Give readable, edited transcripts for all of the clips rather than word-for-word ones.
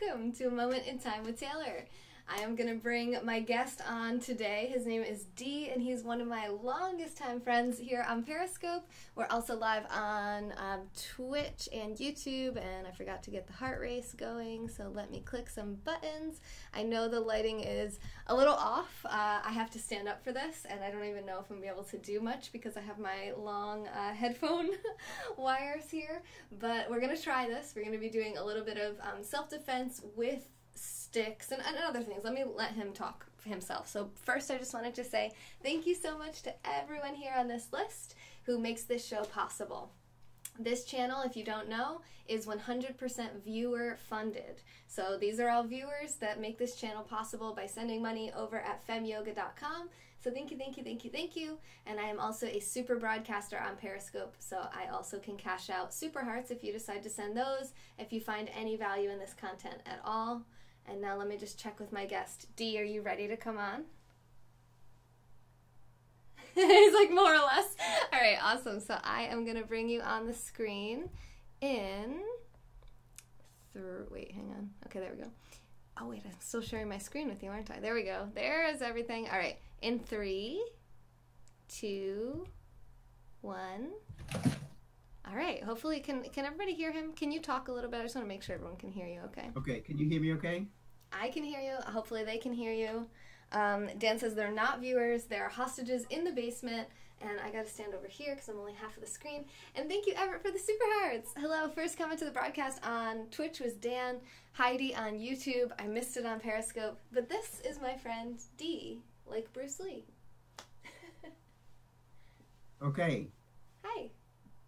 welcome to A Moment in Time with Taylor. I am going to bring my guest on today. His name is D, and he's one of my longest time friends here on Periscope. We're also live on Twitch and YouTube, and I forgot to get the heart race going, so let me click some buttons. I know the lighting is a little off. I have to stand up for this, and I don't even know if I'm going to be able to do much because I have my long headphone wires here, but we're going to try this. We're going to be doing a little bit of self-defense with sticks and other things. Let me let him talk for himself. So first, I just wanted to say thank you so much to everyone here on this list who makes this show possible. This channel, if you don't know, is 100% viewer funded. So these are all viewers that make this channel possible by sending money over at femyoga.com. So thank you, thank you, thank you, thank you. And I am also a super broadcaster on Periscope, so I also can cash out super hearts if you decide to send those, if you find any value in this content at all. And now let me just check with my guest. D, are you ready to come on? He's like, more or less. All right, awesome. So I am going to bring you on the screen in... Wait, hang on. Okay, there we go. Oh, wait, I'm still sharing my screen with you, aren't I? There we go. There's everything. All right, in 3, 2, 1. All right, hopefully, can everybody hear him? Can you talk a little bit? I just want to make sure everyone can hear you, okay? Okay, can you hear me okay? I can hear you. Hopefully they can hear you. Dan says they're not viewers. They're hostages in the basement. And I got to stand over here because I'm only half of the screen. And thank you, Everett, for the super hearts. Hello, first comment to the broadcast on Twitch was Dan. Heidi on YouTube. I missed it on Periscope. But this is my friend D, like Bruce Lee. Okay. Hi.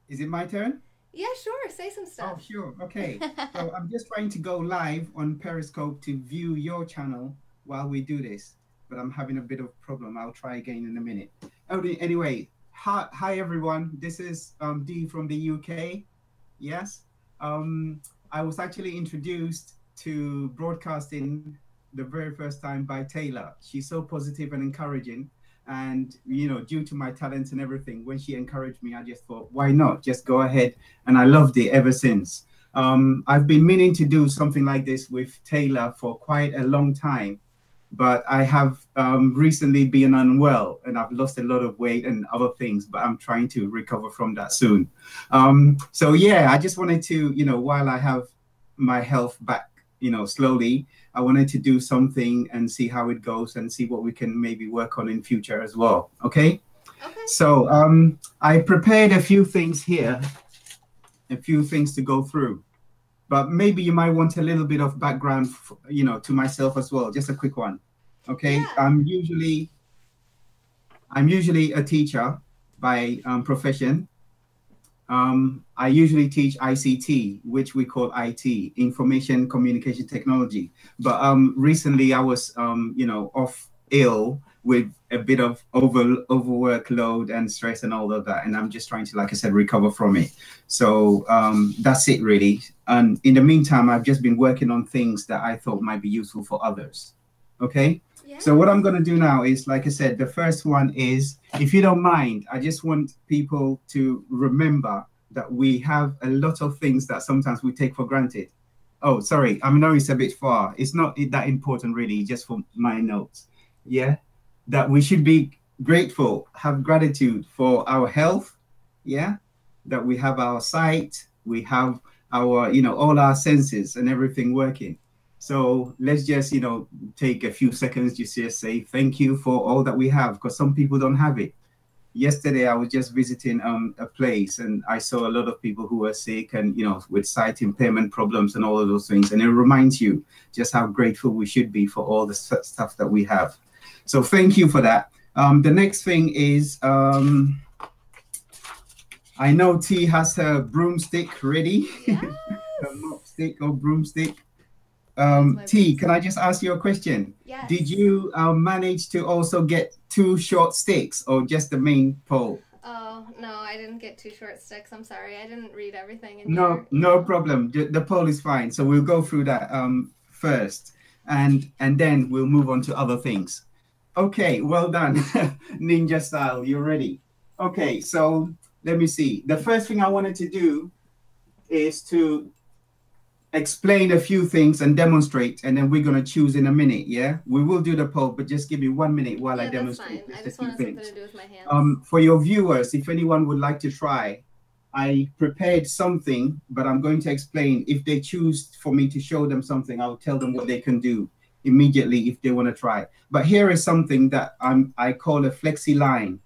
Is it my turn? Yeah, sure. Say some stuff. Oh, sure. Okay. So I'm just trying to go live on Periscope to view your channel while we do this, but I'm having a bit of problem. I'll try again in a minute. Anyway, hi everyone. This is D from the UK. Yes. I was actually introduced to broadcasting the very first time by Taylor. She's so positive and encouraging. And, you know, due to my talents and everything, when she encouraged me, I just thought, why not? Just go ahead. And I loved it ever since. I've been meaning to do something like this with Taylor for quite a long time. But I have recently been unwell and I've lost a lot of weight and other things, but I'm trying to recover from that soon. So, yeah, I just wanted to, you know, while I have my health back, you know, slowly, I wanted to do something and see how it goes and see what we can maybe work on in future as well. Okay. Okay. So I prepared a few things here, a few things to go through, but maybe you might want a little bit of background, you know, to myself as well. Just a quick one. Okay. Yeah. I'm usually a teacher by profession. I usually teach ICT, which we call IT, Information Communication Technology. But recently I was, you know, off ill with a bit of overwork load and stress and all of that. And I'm just trying to, like I said, recover from it. So that's it really. And in the meantime, I've just been working on things that I thought might be useful for others. Okay. Yeah. So what I'm going to do now is, like I said, the first one is, if you don't mind, I just want people to remember that we have a lot of things that sometimes we take for granted. Oh, sorry. I know it's a bit far. It's not that important, really, just for my notes. Yeah. That we should be grateful, have gratitude for our health. Yeah. That we have our sight, we have our, you know, all our senses and everything working. So let's just, you know, take a few seconds just to say thank you for all that we have, because some people don't have it. Yesterday, I was just visiting a place and I saw a lot of people who were sick and, you know, with sight impairment problems and all of those things. And it reminds you just how grateful we should be for all the stuff that we have. So thank you for that. The next thing is, I know T has her broomstick ready. Yes. Her mop stick or broomstick. T, can I just ask you a question? Yes. Did you manage to also get 2 short sticks or just the main pole? Oh, no, I didn't get 2 short sticks. I'm sorry. I didn't read everything. No problem. The pole is fine. So we'll go through that first and then we'll move on to other things. Okay, well done. Ninja style, you're ready. Okay, so let me see. The first thing I wanted to do is to explain a few things and demonstrate, and then we're going to choose in a minute. Yeah, we will do the poll, but just give me 1 minute while I demonstrate. That's fine. I just want something to do with my hands. For your viewers, if anyone would like to try, I prepared something, but I'm going to explain. If they choose for me to show them something, I'll tell them what they can do immediately if they want to try. But here is something that I call a flexi line.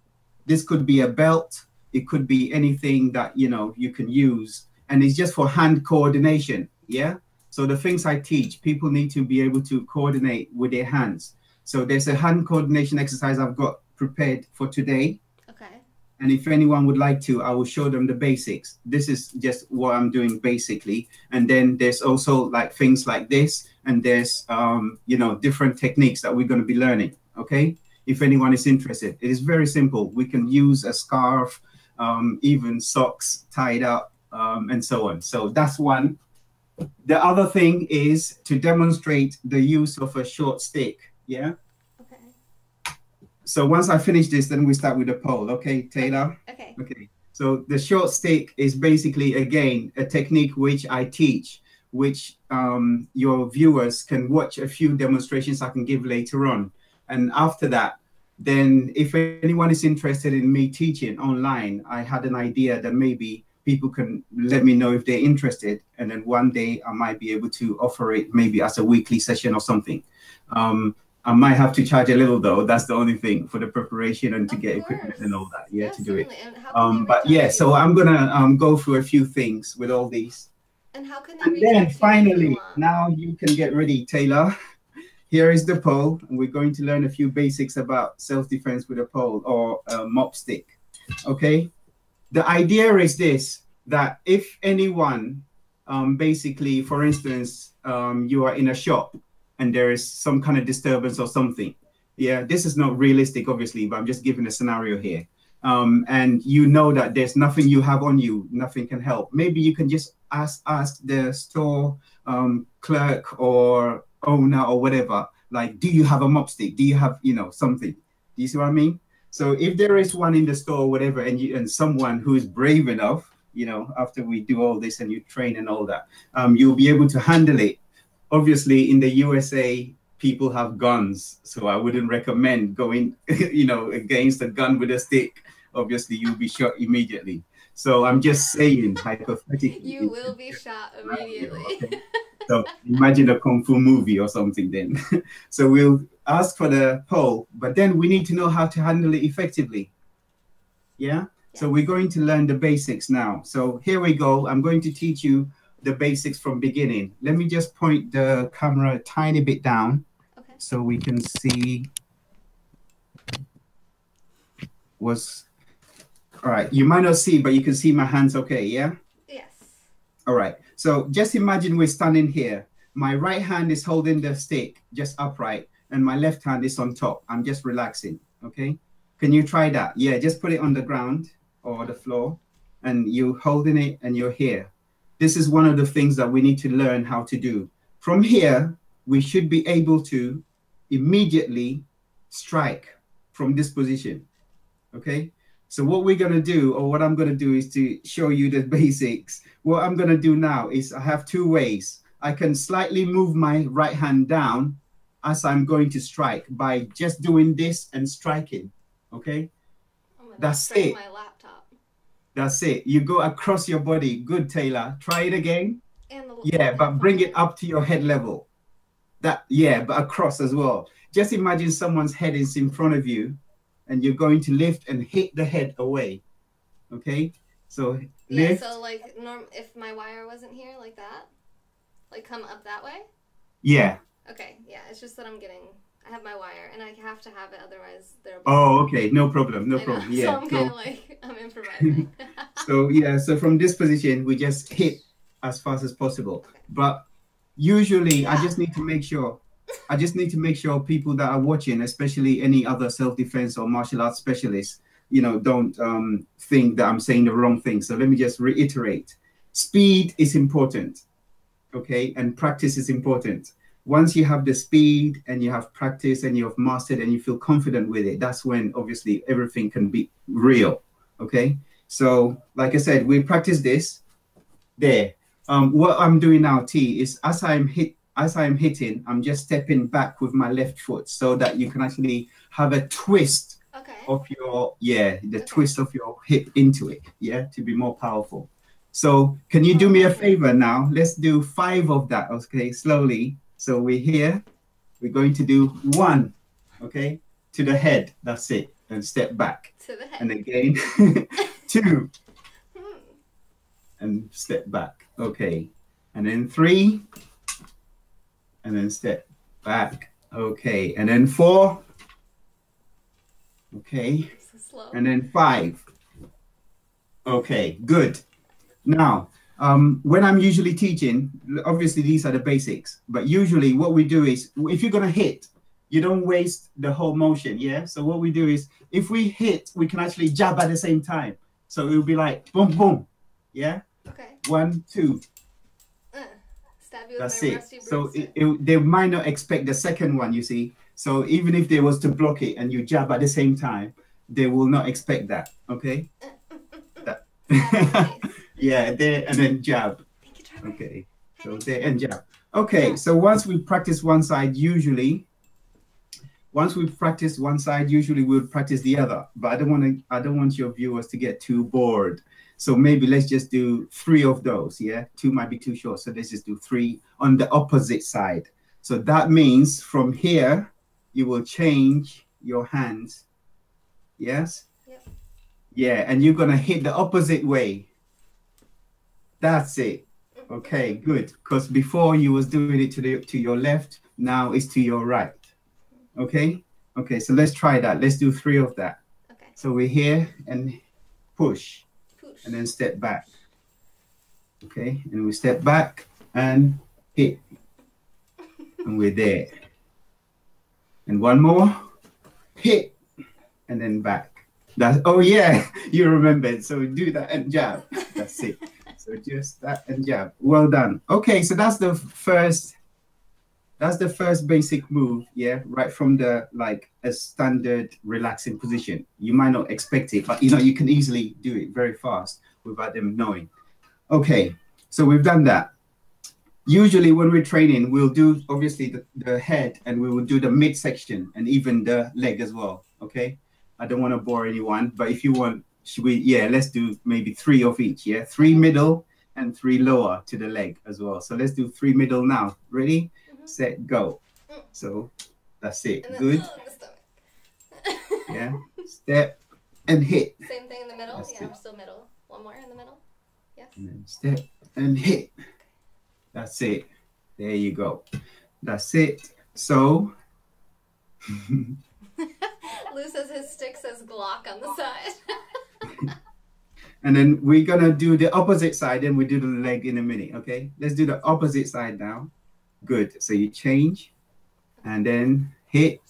This could be a belt. It could be anything that, you know, you can use, and it's just for hand coordination. Yeah. So the things I teach, people need to be able to coordinate with their hands. So there's a hand coordination exercise I've got prepared for today. Okay. And if anyone would like to, I will show them the basics. This is just what I'm doing basically. And then there's also like things like this, and there's, you know, different techniques that we're going to be learning. Okay. If anyone is interested, it is very simple. We can use a scarf, even socks tied up, and so on. So that's one. The other thing is to demonstrate the use of a short stick. Yeah. Okay. So once I finish this, then we start with the poll. Okay, Taylor? Okay. Okay. So the short stick is basically, again, a technique which I teach, which your viewers can watch a few demonstrations I can give later on. And after that, then if anyone is interested in me teaching online, I had an idea that maybe people can let me know if they're interested. And then one day I might be able to offer it maybe as a weekly session or something. I might have to charge a little though. That's the only thing for the preparation and to get equipment and all that. Yeah, to do it. But yeah, so I'm gonna go through a few things with all these. And how can they And then finally, now you can get ready, Taylor. Here is the pole, and we're going to learn a few basics about self-defense with a pole or a mop stick. Okay. The idea is this, that if anyone, basically, for instance, you are in a shop and there is some kind of disturbance or something. Yeah, this is not realistic, obviously, but I'm just giving a scenario here. And you know that there's nothing you have on you, nothing can help. Maybe you can just ask the store clerk or owner or whatever, like, do you have a mop stick? Do you have, you know, something? Do you see what I mean? So if there is one in the store or whatever, and someone who is brave enough, you know, after we do all this and you train and all that, you'll be able to handle it. Obviously, in the USA, people have guns, so I wouldn't recommend going, you know, against a gun with a stick. Obviously, you'll be shot immediately. So I'm just saying, hypothetically. You will be shot immediately. Okay. So imagine a Kung Fu movie or something then. So we'll ask for the poll, but then we need to know how to handle it effectively. Yeah? So we're going to learn the basics now. So here we go. I'm going to teach you the basics from beginning. Let me just point the camera a tiny bit down, okay, so we can see what's all right. You might not see, but you can see my hands okay, yeah? Yes. All right. So just imagine we're standing here. My right hand is holding the stick just upright, and my left hand is on top. I'm just relaxing, okay? Can you try that? Yeah, just put it on the ground or the floor, and you're holding it and you're here. This is one of the things that we need to learn how to do. From here, we should be able to immediately strike from this position, okay? So what we're going to do, or what I'm going to do, is to show you the basics. What I'm going to do now is I have two ways. I can slightly move my right hand down as I'm going to strike by just doing this and striking, okay? That's it. My laptop. That's it. You go across your body. Good, Taylor. Try it again. And yeah, but bring it up to your head level. Yeah, but across as well. Just imagine someone's head is in front of you, and you're going to lift and hit the head away. Okay? So lift. Yeah, so like if my wire wasn't here like that, like come up that way? Yeah. Okay, yeah, it's just that I have my wire and I have to have it, otherwise there'll be... Oh, okay, no problem, no problem. Yeah. So I'm kind of like, I'm improvising. So yeah, so from this position, we just hit as fast as possible. Okay. But usually I just need to make sure people that are watching, especially any other self-defense or martial arts specialists, you know, don't think that I'm saying the wrong thing. So let me just reiterate. Speed is important, okay? And practice is important. Once you have the speed and you have practice and you have mastered and you feel confident with it, that's when obviously everything can be real, okay? So like I said, we practice this there. What I'm doing now, T, is as I'm hitting, I'm just stepping back with my left foot so that you can actually have a twist of your, the twist of your hip into it, to be more powerful. So can you do me a favor now? Let's do 5 of that, okay, slowly. So we're here. We're going to do 1, okay, to the head. That's it. And step back. To the head. And again, 2. And step back. Okay. And then 3. And then step back. Okay. And then 4. Okay. So slow. And then 5. Okay, good. Now, when I'm usually teaching, obviously these are the basics, but usually what we do is, if you're going to hit, you don't waste the whole motion, So what we do is, if we hit, we can actually jab at the same time. So it will be like, boom, boom, Okay. 1, 2. Stab you That's it. So they might not expect the second one, you see. So even if they was to block it and you jab at the same time, they will not expect that, okay? There and then jab. Okay, so there and jab. Okay, so once we practice one side, usually we'll practice the other. But I don't want your viewers to get too bored. So maybe let's just do 3 of those. 2 might be too short, so let's just do 3 on the opposite side. So that means from here you will change your hands. Yes. Yep. And you're gonna hit the opposite way. That's it. Okay, good. Because before you was doing it to your left, now it's to your right. Okay? Okay, so let's try that. Let's do 3 of that. Okay. So we're here and push. And then step back. Okay, and we step back and hit. And we're there. And 1 more. Hit. And then back. Oh yeah, you remembered. So do that and jab. That's it. So just that and jab. Well done. Okay, so that's the first basic move, right from the a standard relaxing position. You might not expect it, but you can easily do it very fast without them knowing. Okay, so we've done that. Usually when we're training, we'll do obviously the head, and we will do the midsection and even the leg as well. Okay, I don't want to bore anyone, but if you want, let's do maybe 3 of each. 3 middle and 3 lower to the leg as well. So let's do 3 middle now. Ready, set, go. So that's it. Good. Step and hit. Same thing in the middle. That's I'm still middle. 1 more in the middle. Yes. And then step and hit. That's it. There you go. That's it. So Lou says his stick says Glock on the side. And then we're gonna do the opposite side, and we do the leg in a minute. Okay, let's do the opposite side now. Good. So you change and then hit.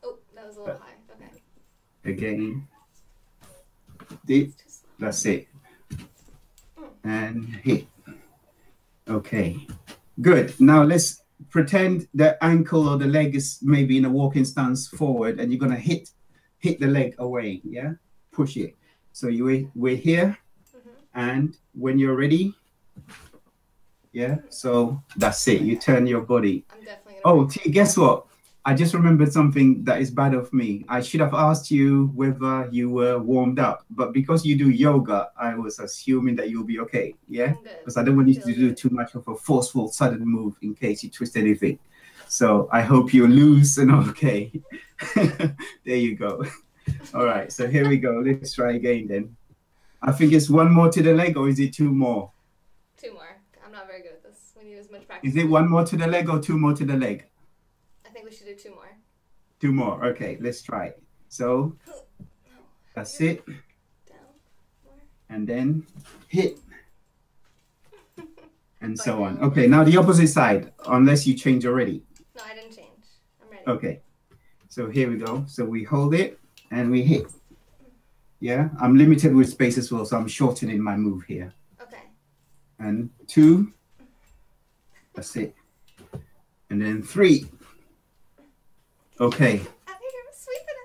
Oh, that was a little high. Okay. Again. Dip. That's it. And hit. Okay. Good. Now let's pretend the ankle or the leg is maybe in a walking stance forward, and you're gonna hit the leg away. Push it. So we're here, and when you're ready, so that's it. You turn your body. I'm definitely gonna T, guess what? I just remembered something that is bad of me. I should have asked you whether you were warmed up, but because you do yoga, I was assuming that you'll be okay. Because I don't want you to do too much of a forceful, sudden move in case you twist anything. So I hope you're loose and okay. There you go. All right, so here we go. Let's try again then. I think it's 1 more to the leg, or is it 2 more? 2 more. I'm not very good at this. We need as much practice. Is it 1 more to the leg or 2 more to the leg? I think we should do 2 more. 2 more. Okay, let's try it. So that's it. Down more. And then hit. And so on. Okay, now the opposite side, unless you change already. No, I didn't change. I'm ready. Okay. So here we go. So we hold it and we hit. I'm limited with space as well, so I'm shortening my move here. Okay. And 2. That's it. And then 3. Okay. I think I'm sweeping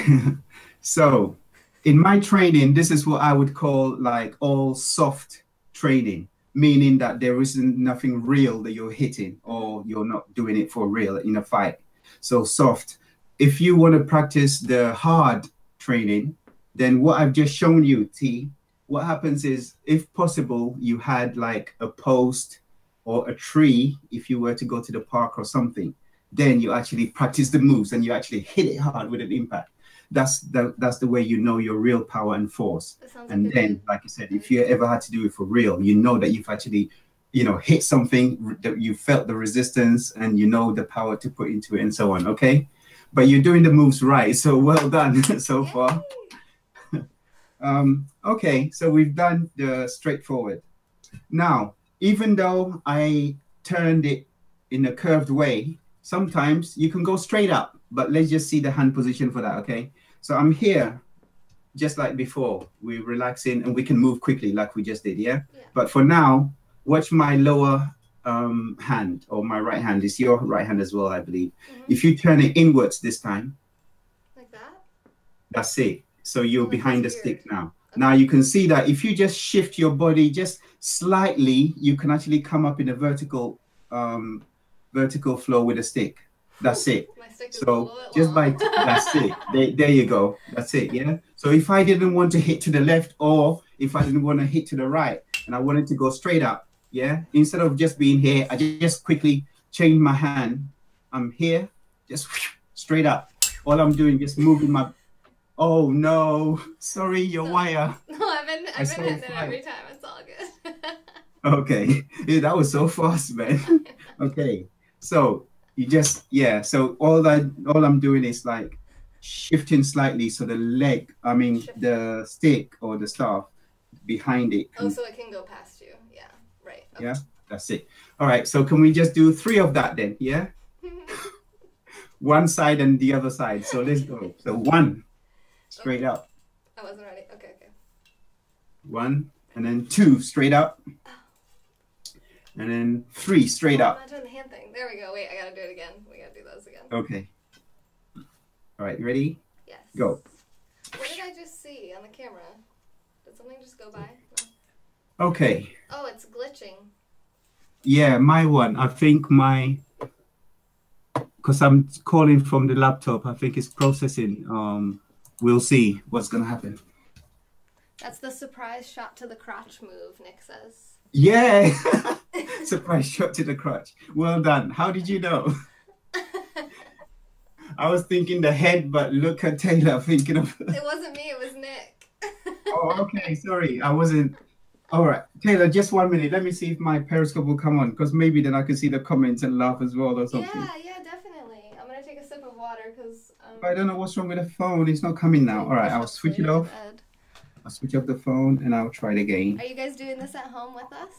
it. Okay. So in my training, this is what I would call all soft training. meaning that there isn't nothing real that you're hitting or you're not doing it for real in a fight. So soft. If you want to practice the hard training, then what I've just shown you, T, what happens is, if possible, you had like a post or a tree, if you were to go to the park or something, then you actually practice the moves and you actually hit it hard with an impact. That's the way you know your real power and force. And like then, like I said, if you ever had to do it for real, you know that you've actually, you know, hit something, that you felt the resistance and you know the power to put into it and so on. Okay. But you're doing the moves right. So well done so far. Okay. So we've done the straightforward. Now, even though I turned it in a curved way, sometimes you can go straight up, but let's just see the hand position for that. Okay. So I'm here, just like before. We're relaxing and we can move quickly like we just did, yeah? But for now, watch my lower hand, or my right hand. It's your right hand as well, I believe. If you turn it inwards this time. Like that? That's it. So you're behind the stick now. Okay. Now you can see that if you just shift your body just slightly, you can actually come up in a vertical flow with a stick. That's it. So just by, that's it. There you go. That's it. Yeah. So if I didn't want to hit to the left, or if I didn't want to hit to the right and I wanted to go straight up, yeah, instead of just being here, I just quickly change my hand. I'm here, just straight up. All I'm doing, just moving my, oh no, sorry, your wire. No, I've been hitting it every time. It's all good. Okay. Yeah, that was so fast, man. Okay. So you just, yeah, so all I'm doing is like shifting slightly so the leg, I mean the stick or the staff behind it. Oh, so it can go past you. Yeah, right. Okay. Yeah, that's it. All right, so can we just do 3 of that then? Yeah. One side and the other side. So let's go. So 1, straight up. I wasn't ready. Okay. 1, and then 2, straight up. And then 3, straight up. I'm not doing the hand thing. There we go. Wait, I gotta do it again. We gotta do those again. Okay. All right, you ready? Yes. Go. What did I just see on the camera? Did something just go by? No? Okay. Oh, it's glitching. Yeah, my one. I think because I'm calling from the laptop, I think it's processing. We'll see what's gonna happen. That's the surprise shot to the crotch move, Nick says. Yeah. Surprise shot to the crotch. Well done. How did you know? I was thinking the head, but look at Taylor thinking of... It wasn't me, it was Nick. Oh, okay. Sorry. I wasn't... All right. Taylor, just 1 minute. Let me see if my Periscope will come on, because maybe then I can see the comments and laugh as well or something. Yeah, definitely. I'm going to take a sip of water because... I don't know what's wrong with the phone. It's not coming now. All right. I'll switch it off. I'll switch off the phone and I'll try it again. Are you guys doing this at home with us?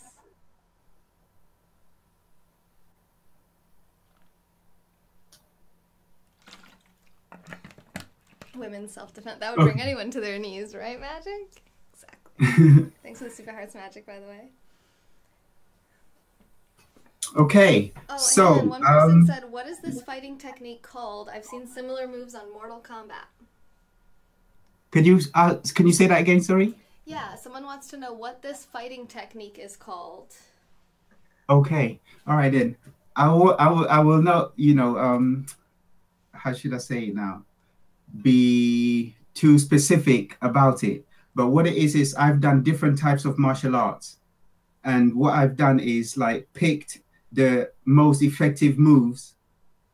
Women's self-defense. That would bring anyone to their knees, right, Magic? Exactly. Thanks for the Super Hearts Magic, by the way. Okay. Oh, so and one person said, "What is this fighting technique called? I've seen similar moves on Mortal Kombat." Can you say that again? Sorry. Yeah, someone wants to know what this fighting technique is called. Okay. All right then. I will not, you know, how should I say it now? Be too specific about it. But what it is I've done different types of martial arts. And what I've done is like picked the most effective moves,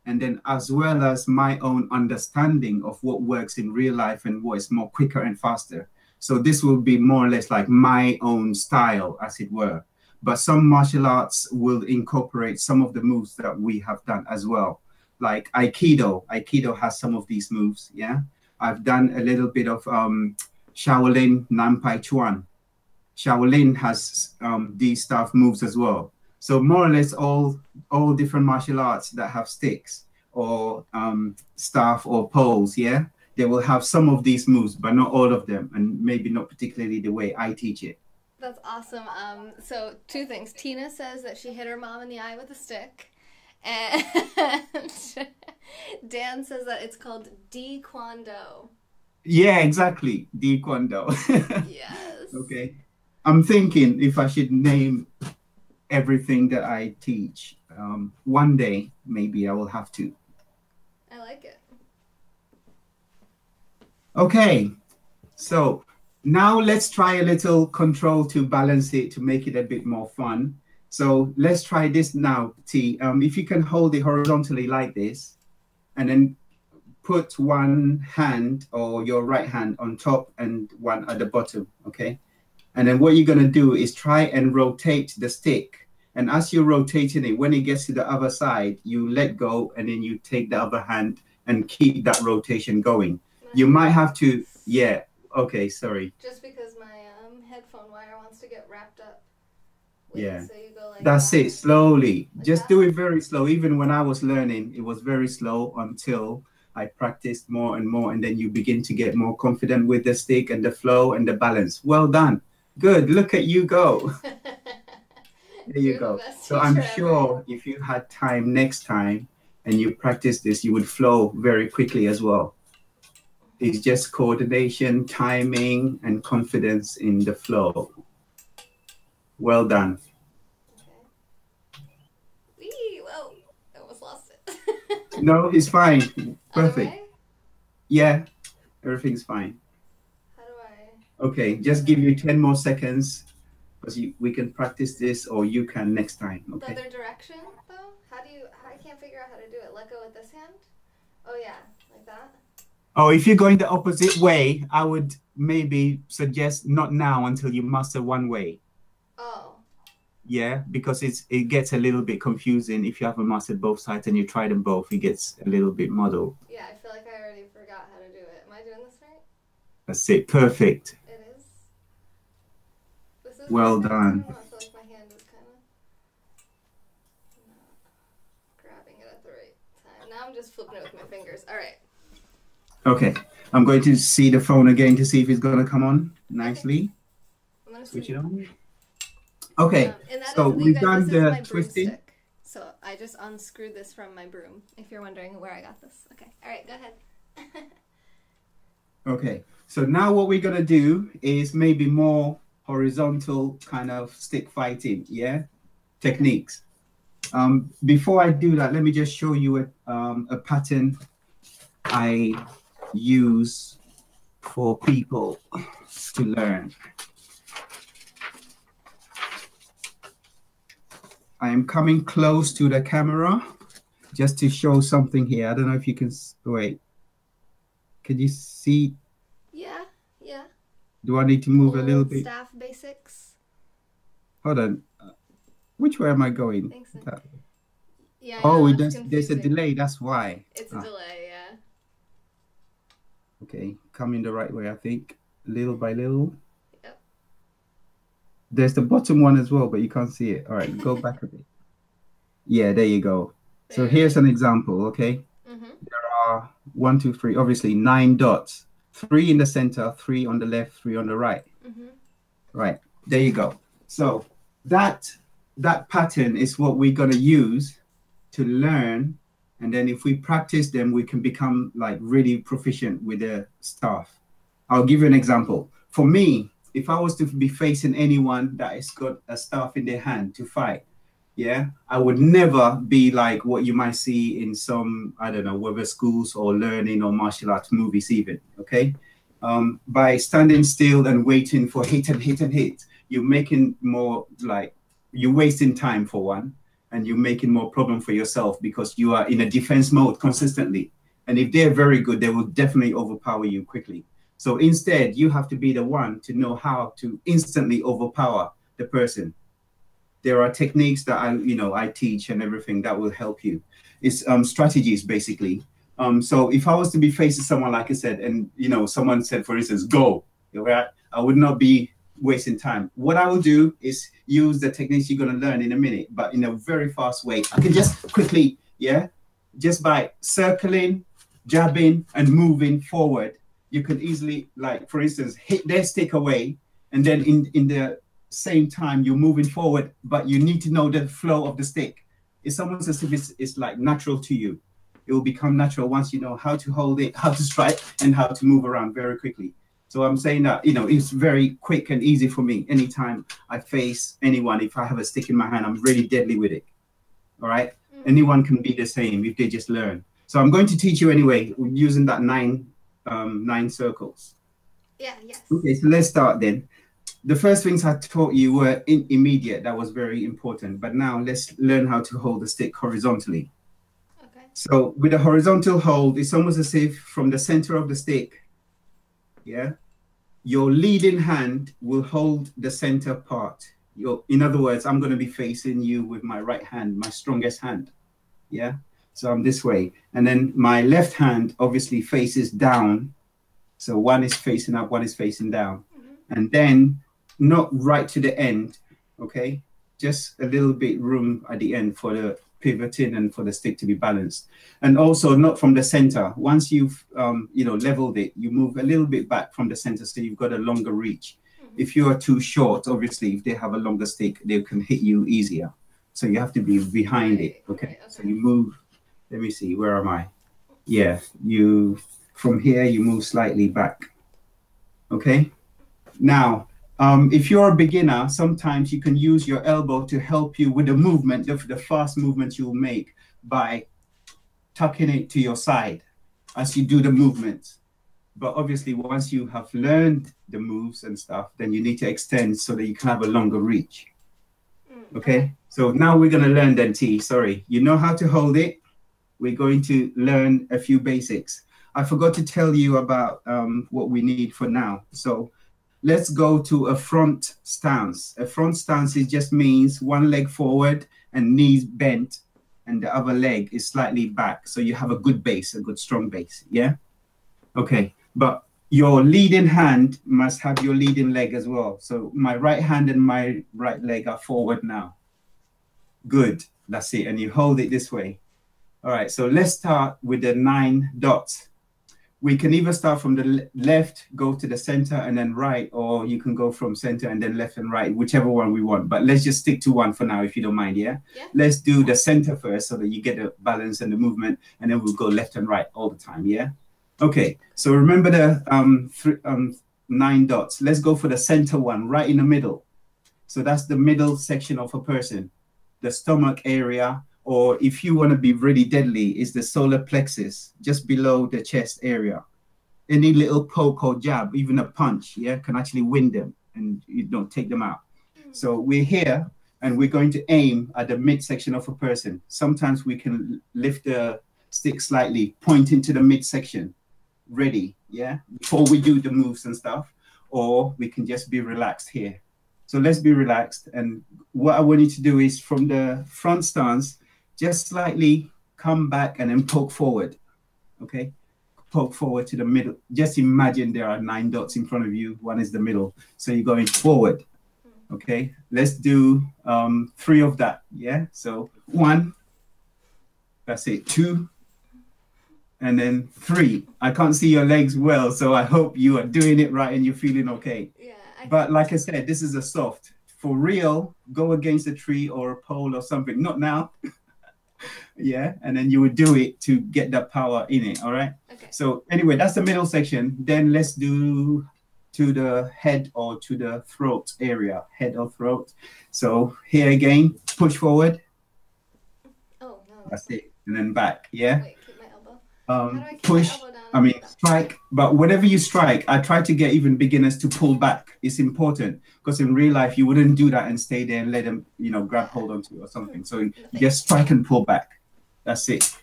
and then as well as my own understanding of what works in real life and what is more quicker and faster. So this will be more or less like my own style, as it were. But some martial arts will incorporate some of the moves that we have done as well. Like Aikido. Aikido has some of these moves, yeah? I've done a little bit of Shaolin Nanpai Chuan. Shaolin has these staff moves as well. So more or less all different martial arts that have sticks or staff or poles, yeah? They will have some of these moves, but not all of them, and maybe not particularly the way I teach it. That's awesome. So 2 things. Tina says that she hit her mom in the eye with a stick. And Dan says that it's called Taekwondo. Yeah, exactly. Taekwondo. Yes. Okay. I'm thinking if I should name everything that I teach. One day, maybe I will have to. I like it. Okay, so now let's try a little control to balance it, to make it a bit more fun. So let's try this now, T. If you can hold it horizontally like this, and then put one hand or your right hand on top and one at the bottom, okay? And then what you're gonna do is try and rotate the stick. And as you're rotating it, when it gets to the other side, you let go and then you take the other hand and keep that rotation going. You might have to, yeah, okay, sorry. Just because my headphone wire wants to get wrapped up. Yeah, so you go like that's that. it, slowly. Like Just that? do it very slow. Even when I was learning, it was very slow until I practiced more and more. And then you begin to get more confident with the stick and the flow and the balance. Well done. Good, look at you go. There you go. So I'm sure if you had time next time and you practice this, you would flow very quickly as well. It's just coordination, timing, and confidence in the flow. Well done. Okay. Wee, whoa, I almost lost it. No, it's fine. Perfect. Other way? Yeah, everything's fine. How do I? Okay, just give you 10 more seconds because we can practice this, or you can next time. Okay. The other direction, though? How do you? I can't figure out how to do it. Let go with this hand? Oh, yeah, like that? Oh, if you're going the opposite way, I would maybe suggest not now until you master one way. Oh. Yeah, because it gets a little bit confusing if you haven't mastered both sides and you try them both. It gets a little bit muddled. Yeah, I feel like I already forgot how to do it. Am I doing this right? That's it. Perfect. It is. This is Well perfect. done. I feel like my hand is kind of not grabbing it at the right time. Now I'm just flipping it with my fingers. All right. Okay, I'm going to see the phone again to see if it's going to come on nicely. I'm gonna Switch it on. Okay, and that so is, we've guys, done this is the my twisting. broomstick. So I just unscrewed this from my broom, if you're wondering where I got this. Okay, all right, go ahead. Okay, so now what we're going to do is maybe more horizontal kind of stick fighting, yeah? Techniques. Before I do that, let me just show you a pattern I use for people to learn. I am coming close to the camera just to show something here. I don't know if you can wait. Can you see? Yeah, yeah. Do I need to move a little bit? Staff basics. Hold on. Which way am I going? Thanks. Yeah. Oh, there's a delay. That's why. It's a delay, yeah. Okay, coming the right way, I think. Little by little. Yep. There's the bottom one as well, but you can't see it. All right, go back a bit. Yeah, there you go. So here's an example, okay? There are 1, 2, 3, obviously 9 dots. 3 in the center, 3 on the left, 3 on the right. Right, there you go. So that pattern is what we're going to use to learn. And then if we practice them, we can become like really proficient with the staff. I'll give you an example. For me, if I was to be facing anyone that has got a staff in their hand to fight, yeah, I would never be like what you might see in some, I don't know, whether schools or learning or martial arts movies even, okay? By standing still and waiting for hit and hit and hit, you're making more like, you're wasting time for one, and you're making more problem for yourself because you are in a defense mode consistently. And if they're very good, they will definitely overpower you quickly. So instead, you have to be the one to know how to instantly overpower the person. There are techniques that I teach and everything that will help you. It's strategies basically. So if I was to be facing someone, like I said, and someone said, for instance, go, I would not be wasting time. What I will do is use the techniques you're going to learn in a minute, but in a very fast way. I can just quickly, just by circling, jabbing, and moving forward, you can easily, like, for instance, hit their stick away, and then in the same time, you're moving forward, but you need to know the flow of the stick. It's almost as if it's like natural to you. It will become natural once you know how to hold it, how to strike, and how to move around very quickly. So I'm saying that, you know, it's very quick and easy for me. Anytime I face anyone, if I have a stick in my hand, I'm really deadly with it. All right. Anyone can be the same if they just learn. So I'm going to teach you anyway, using that nine circles. Yeah, yes. Okay, so let's start then. The first things I taught you were immediate. That was very important. But now let's learn how to hold the stick horizontally. Okay. So with a horizontal hold, it's almost as if from the center of the stick, yeah, your leading hand will hold the center part. In other words, I'm going to be facing you with my right hand, my strongest hand. Yeah. So I'm this way. And then my left hand obviously faces down. So one is facing up, one is facing down. And then not right to the end. Okay. Just a little bit room at the end for the pivoting and for the stick to be balanced. And also not from the center. Once you've, leveled it, you move a little bit back from the center. So you've got a longer reach. If you are too short, obviously, if they have a longer stick, they can hit you easier. So you have to be behind it. Okay. So you move. Let me see. Where am I? Yeah. From here, you move slightly back. Okay. Now, if you're a beginner, sometimes you can use your elbow to help you with the movement, the fast movement you'll make by tucking it to your side as you do the movement. But obviously, once you have learned the moves and stuff, then you need to extend so that you can have a longer reach. Okay, so now we're going to learn then, T. Sorry, you know how to hold it. We're going to learn a few basics. I forgot to tell you about what we need for now. So let's go to a front stance. A front stance just means one leg forward and knees bent, and the other leg is slightly back. So you have a good base, a good strong base. Yeah. Okay. But your leading hand must have your leading leg as well. So my right hand and my right leg are forward now. Good. That's it. And you hold it this way. All right. So let's start with the 9 dots. We can either start from the left, go to the center and then right, or you can go from center and then left and right, whichever one we want. But let's just stick to one for now, if you don't mind. Yeah. Let's do the center first so that you get the balance and the movement, and then we'll go left and right all the time. Yeah. Okay, so remember the 9 dots. Let's go for the center one, right in the middle. So that's the middle section of a person, the stomach area, or if you want to be really deadly, is the solar plexus, just below the chest area. Any little poke or jab, even a punch, yeah, can actually win them and you don't take them out. So we're here and we're going to aim at the midsection of a person. Sometimes we can lift the stick slightly, point into the midsection. Ready, yeah, before we do the moves and stuff, or we can just be relaxed here. So let's be relaxed. And what I want you to do is from the front stance, just slightly come back and then poke forward. Okay, poke forward to the middle. Just imagine there are 9 dots in front of you. One is the middle. So you're going forward. Okay, let's do 3 of that. Yeah, so 1, that's it, 2, and then 3. I can't see your legs well, so I hope you are doing it right and you're feeling okay. Yeah. But like I said, this is a soft. For real, go against a tree or a pole or something. Not now. Yeah, and then you would do it to get that power in it. All right. Okay. So anyway, that's the middle section. Then let's do to the head or to the throat area, head or throat. So here again, push forward. Oh no. That's it, and then back. Yeah. Wait, keep my elbow. How do I keep push. my elbow down? I mean, strike. But whenever you strike, I try to get even beginners to pull back. It's important because in real life, you wouldn't do that and stay there and let them, grab hold onto you or something. So you just strike and pull back. That's it.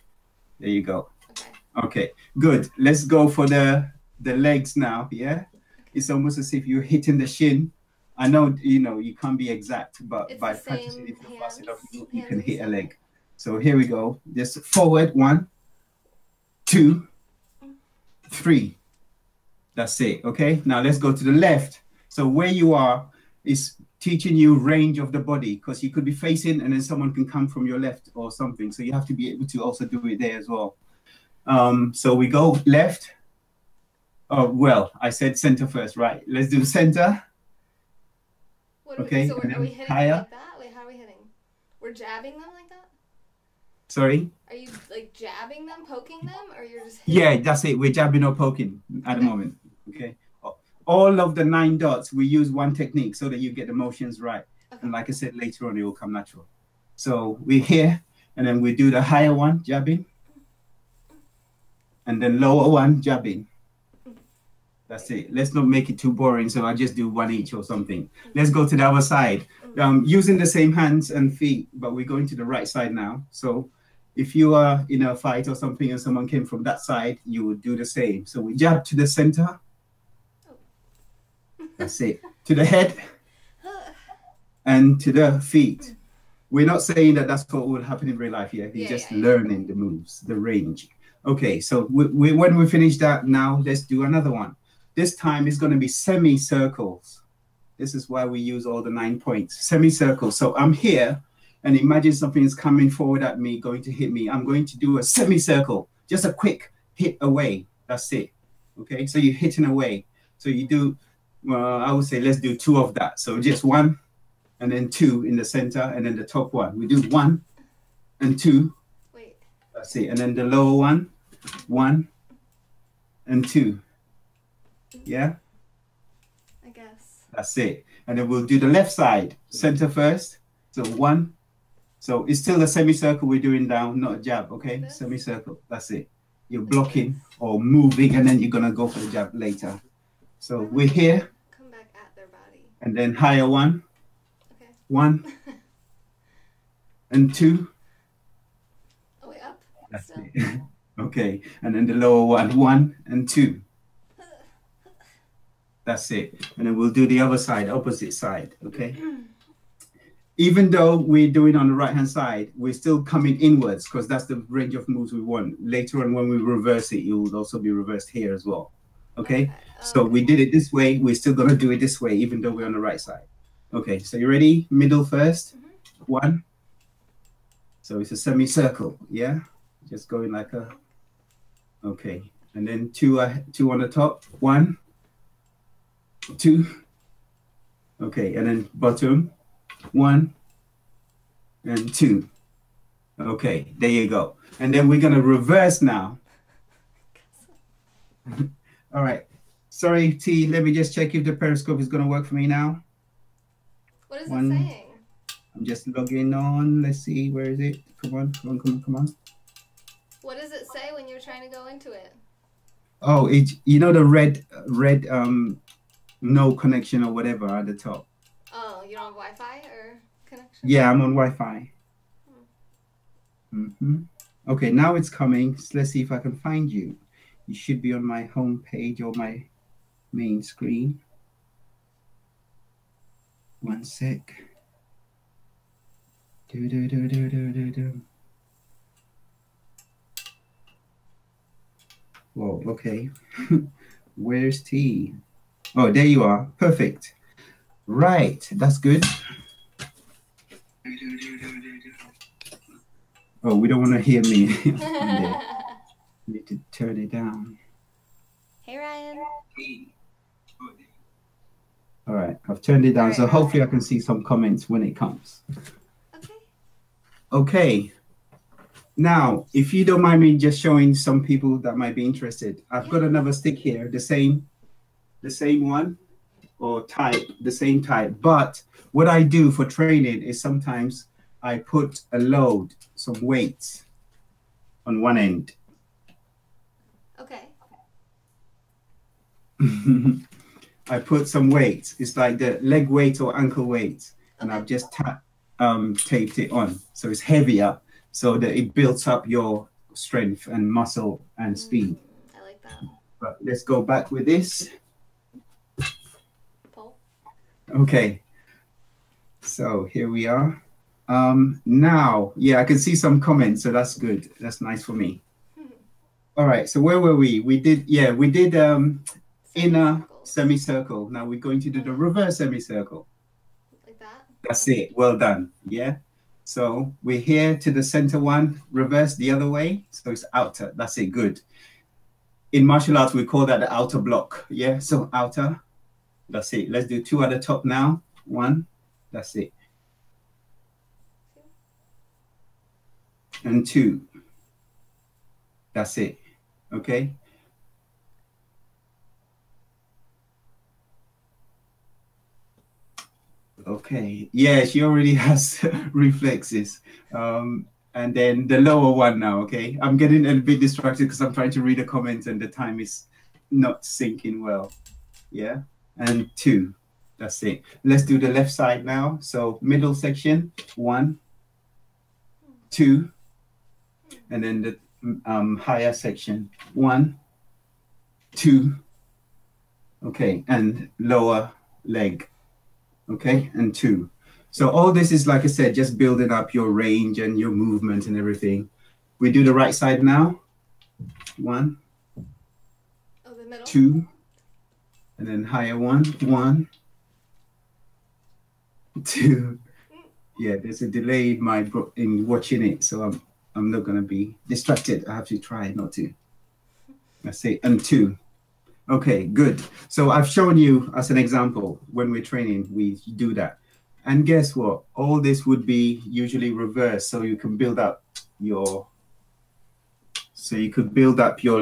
There you go. Okay, good. Let's go for the legs now. Yeah. It's almost as if you're hitting the shin. I know, you can't be exact, but it's by practicing it fast enough, you can hit a leg. So here we go. Just forward, 1, 2, 3. That's it. Okay. Now let's go to the left. So where you are is teaching you range of the body because you could be facing and then someone can come from your left or something. So you have to be able to also do it there as well. So we go left. Oh, well, I said center first, right? Let's do center. Okay. So are we hitting higher. like that? Wait, how are we hitting? We're jabbing them like that? Sorry? Are you like jabbing them, poking them, or you're just hitting Yeah, that's it. We're jabbing or poking at the moment. Okay. all of the 9 dots, we use one technique so that you get the motions right. Okay. And like I said, later on, it will come natural. So we're here, and then we do the higher one, jabbing. And then lower one, jabbing. That's it. Let's not make it too boring. So I'll just do one each or something. Let's go to the other side. Using the same hands and feet, but we're going to the right side now. So if you are in a fight or something and someone came from that side, you would do the same. So we jab to the center. That's it. To the head and to the feet. We're not saying that that's what will happen in real life here. You're just learning the moves, the range. Okay, so when we finish that now, let's do another one. This time it's going to be semicircles. This is why we use all the 9 points. Semicircles. So I'm here, and imagine something is coming forward at me, going to hit me. I'm going to do a semicircle, just a quick hit away. That's it. Okay, so you're hitting away. So you do, well, I would say let's do 2 of that. So just 1, and then 2 in the center, and then the top one. We do 1 and 2. Wait. That's it. And then the lower one, 1 and 2. Yeah? I guess. That's it. And then we'll do the left side, center first. So 1. So it's still a semicircle we're doing down, not a jab, okay? Semicircle. That's it. You're blocking or moving, and then you're going to go for the jab later. So we're here. Come back at their body. And then higher 1. Okay. 1 and 2. Oh, wait, up. That's it. Okay. And then the lower one, 1 and 2. That's it. And then we'll do the other side, opposite side, okay? Even though we're doing on the right-hand side, we're still coming inwards because that's the range of moves we want. Later on, when we reverse it, it will also be reversed here as well, okay? So we did it this way. We're still going to do it this way, even though we're on the right side. Okay, so you ready? Middle first. 1. So it's a semicircle, yeah? Just going like a, okay. And then 2 on the top. 1, 2. Okay, and then bottom. 1 and 2. Okay, there you go. And then we're gonna reverse now. All right. Sorry, T. Let me just check if the Periscope is gonna work for me now. What is it saying? I'm just logging on. Let's see. Where is it? Come on, come on, come on, come on. What does it say when you're trying to go into it? Oh, it. You know the red no connection or whatever at the top. Oh, you don't have Wi-Fi or connection? Yeah, I'm on Wi-Fi. Okay, now it's coming. So let's see if I can find you. You should be on my home page or my main screen. 1 sec. Whoa, okay. Where's T? Oh, there you are. Perfect. Right, that's good. Oh, we don't want to hear me. Need to turn it down. Hey, Ryan. All right, I've turned it down, Right, so hopefully I can see some comments when it comes. Okay. Okay. Now, if you don't mind me just showing some people that might be interested, I've got another stick here, the same one or type, the same type. But what I do for training is sometimes I put a load, some weights on one end. Okay. I put some weights. It's like the leg weight or ankle weight, and I've just taped it on, so it's heavier, so that it builds up your strength and muscle and speed. I like that. But let's go back with this. Pull. Okay. So here we are. Now, yeah, I can see some comments, so that's good. That's nice for me. All right. So where were we? We did inner semicircle. Now we're going to do the reverse semicircle. Like that? That's it. Well done. Yeah. So we're here to the center one, reverse the other way. So it's outer. That's it. Good. In martial arts, we call that the outer block. Yeah. So outer. That's it. Let's do 2 at the top now. 1. That's it. And 2. That's it. Okay. Okay. Yeah, she already has reflexes. And then the lower one now, okay? I'm getting a bit distracted because I'm trying to read the comments and the time is not syncing well. Yeah. And 2. That's it. Let's do the left side now. So middle section, 1, 2, and then the higher section, 1, 2, okay, and lower leg, okay, and 2. So all this is, like I said, just building up your range and your movement and everything. We do the right side now. 1, 2, and then higher 1, 1, 2. Yeah, there's a delay in watching it, so I'm not gonna be distracted. I have to try not to. That's it. And 2. Okay, good. So I've shown you as an example, when we're training, we do that. And guess what? All this would be usually reversed, so you can build up your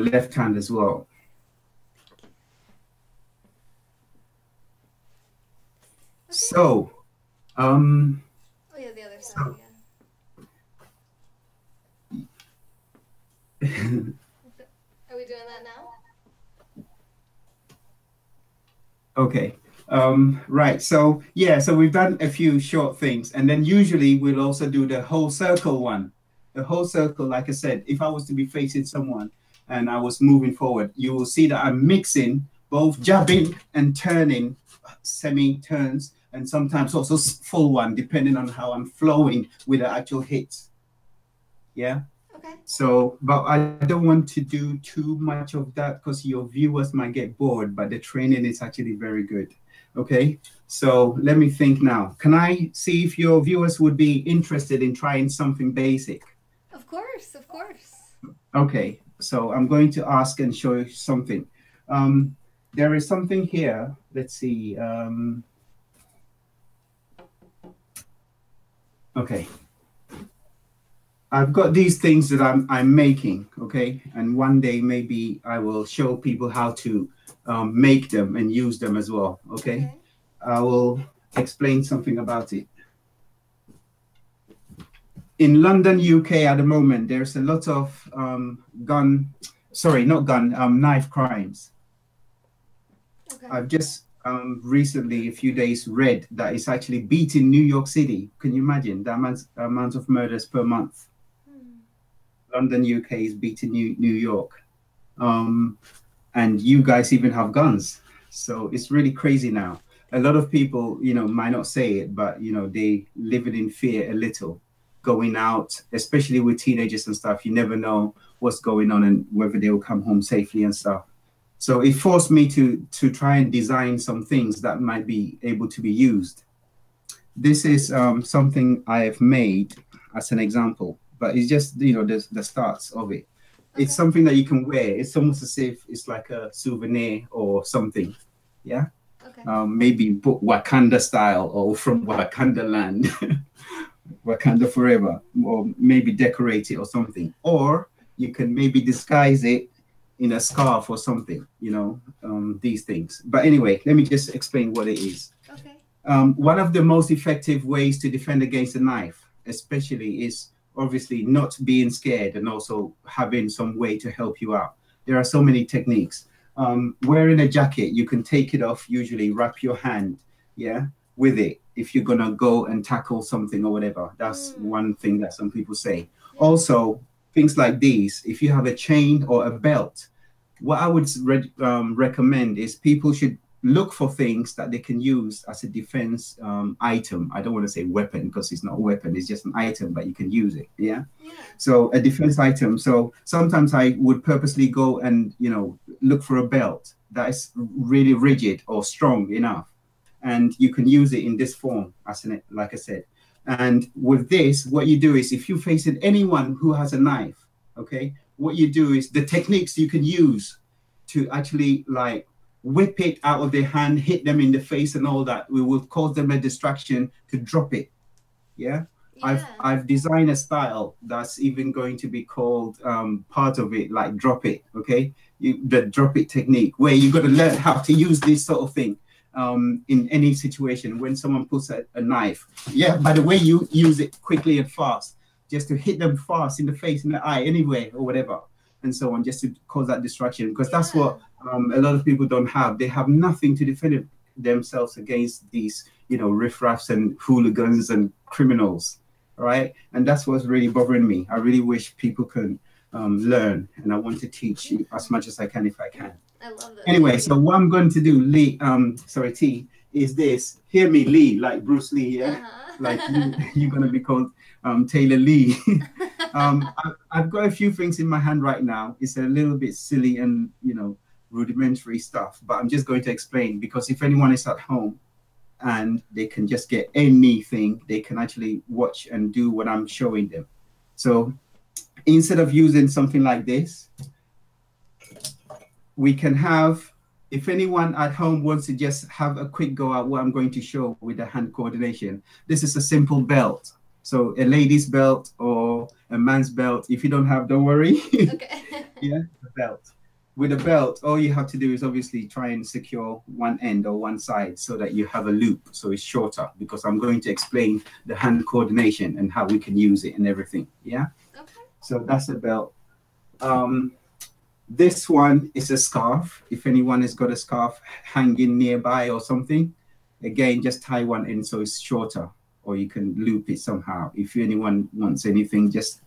left hand as well. Okay. So, oh yeah, the other side. Yeah. Are we doing that now? Okay. Right. So yeah, so we've done a few short things, and then usually we'll also do the whole circle one. The whole circle, like I said, if I was to be facing someone and I was moving forward, you will see that I'm mixing both jabbing and turning, semi-turns, and sometimes also full one, depending on how I'm flowing with the actual hits. Yeah. Okay. So, but I don't want to do too much of that because your viewers might get bored, but the training is actually very good. Okay. So let me think now. Can I see if your viewers would be interested in trying something basic? Of course, of course. Okay. So I'm going to ask and show you something. There is something here. Let's see. Okay. I've got these things that I'm making, okay? And one day maybe I will show people how to make them and use them as well, okay? I will explain something about it. In London, UK at the moment, there's a lot of knife crimes. Okay. I've just recently, a few days, read that it's actually beating New York City. Can you imagine the amount of murders per month? London, UK is beating New York. And you guys even have guns. So it's really crazy now. A lot of people, might not say it, but, they live in fear a little. Going out, especially with teenagers and stuff, you never know what's going on and whether they will come home safely and stuff. So it forced me to try and design some things that might be able to be used. This is something I have made as an example, but it's just, the starts of it. Okay. It's something that you can wear. It's almost as if it's like a souvenir or something. Yeah. Okay. Maybe Wakanda style or from Wakanda land, Wakanda forever, or maybe decorate it or something. Or you can maybe disguise it in a scarf or something, these things. But anyway, let me just explain what it is. Okay. One of the most effective ways to defend against a knife, especially, is obviously not being scared and also having some way to help you out. There are so many techniques. Wearing a jacket, you can take it off, usually wrap your hand, with it if you're gonna go and tackle something or whatever. That's one thing that some people say. Also, things like these, if you have a chain or a belt, what I would recommend is people should look for things that they can use as a defense item. I don't want to say weapon because it's not a weapon, it's just an item, but you can use it. Yeah. So a defense item. So sometimes I would purposely go and, look for a belt that is really rigid or strong enough. And you can use it in this form, like I said. And with this, what you do is if you're facing anyone who has a knife, okay, what you do is the techniques you can use to actually whip it out of their hand, hit them in the face and all that, we will cause them a distraction to drop it. Yeah. I've designed a style that's even going to be called part of it, like drop it. Okay. The drop it technique, where you got to learn how to use this sort of thing. in any situation when someone puts a knife. Yeah, by the way, you use it quickly and fast, just to hit them fast in the face, in the eye, anywhere or whatever, and so on, just to cause that distraction. Because that's what a lot of people don't have. They have nothing to defend themselves against these, riffraffs and hooligans and criminals, right? And that's what's really bothering me. I really wish people could learn, and I want to teach you as much as I can if I can. I love that. Anyway, so what I'm going to do, Lee, T, is this. Hear me, Lee, like Bruce Lee, yeah? Like you're going to be called Taylor Lee. I've got a few things in my hand right now. It's a little bit silly and, rudimentary stuff, but I'm just going to explain, because if anyone is at home and they can just get anything, they can actually watch and do what I'm showing them. So instead of using something like this, we can have, if anyone at home wants to just have a quick go at what I'm going to show with the hand coordination, this is a simple belt. So a lady's belt or a man's belt. If you don't have, don't worry. Okay. Yeah, a belt. With a belt, all you have to do is obviously try and secure one end or one side so that you have a loop, so it's shorter, because I'm going to explain the hand coordination and how we can use it and everything. Yeah. Okay. So that's a belt. This one is a scarf. If anyone has got a scarf hanging nearby or something, again, just tie one end so it's shorter, or you can loop it somehow. If anyone wants anything, just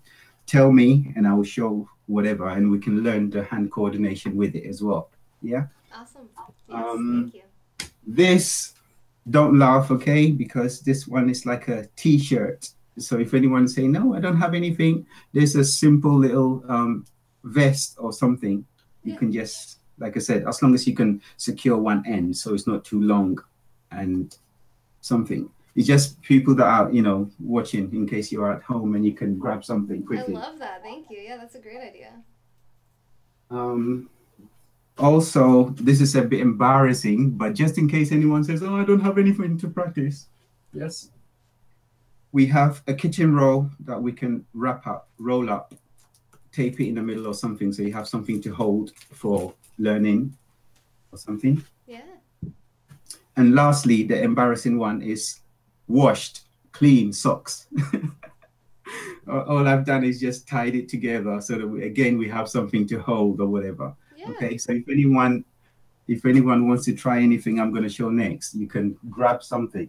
tell me and I will show whatever, and we can learn the hand coordination with it as well. Yeah. Awesome. Yes, thank you. This, don't laugh, okay? Because this one is like a t-shirt. So if anyone say, no, I don't have anything, there's a simple little vest or something. You can just, like I said, as long as you can secure one end so it's not too long and something. It's just people that are, watching, in case you are at home and you can grab something quickly. I love that. Thank you. Yeah, that's a great idea. Also, this is a bit embarrassing, but just in case anyone says, oh, I don't have anything to practice. Yes. We have a kitchen roll that we can wrap up, roll up, tape it in the middle or something, so you have something to hold for learning or something. Yeah. And lastly, the embarrassing one is washed, clean socks. All I've done is just tied it together so that we have something to hold or whatever. Yeah. Okay, so if anyone wants to try anything I'm going to show next, you can grab something.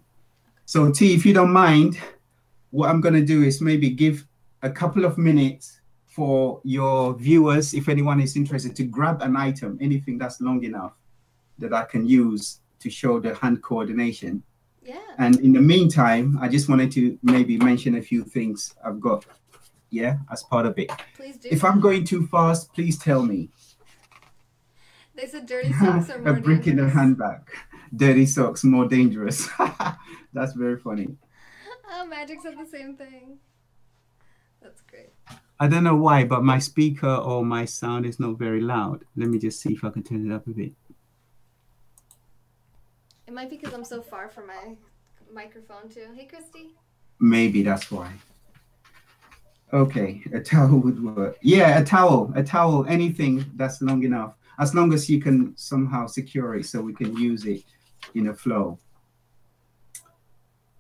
So T, if you don't mind, what I'm going to do is maybe give a couple of minutes for your viewers, if anyone is interested, to grab an item, anything that's long enough that I can use to show the hand coordination. Yeah. And in the meantime, I just wanted to maybe mention a few things I've got, as part of it. Please do. If I'm going too fast, please tell me. They said dirty socks are more dangerous. A brick in the handbag. Dirty socks, more dangerous. That's very funny. Oh, Magic said the same thing. That's great. I don't know why, but my speaker or my sound is not very loud. Let me just see if I can turn it up a bit. It might be because I'm so far from my microphone too. Hey, Christy. Maybe that's why. Okay, a towel would work. Yeah, a towel, anything that's long enough. As long as you can somehow secure it so we can use it in a flow.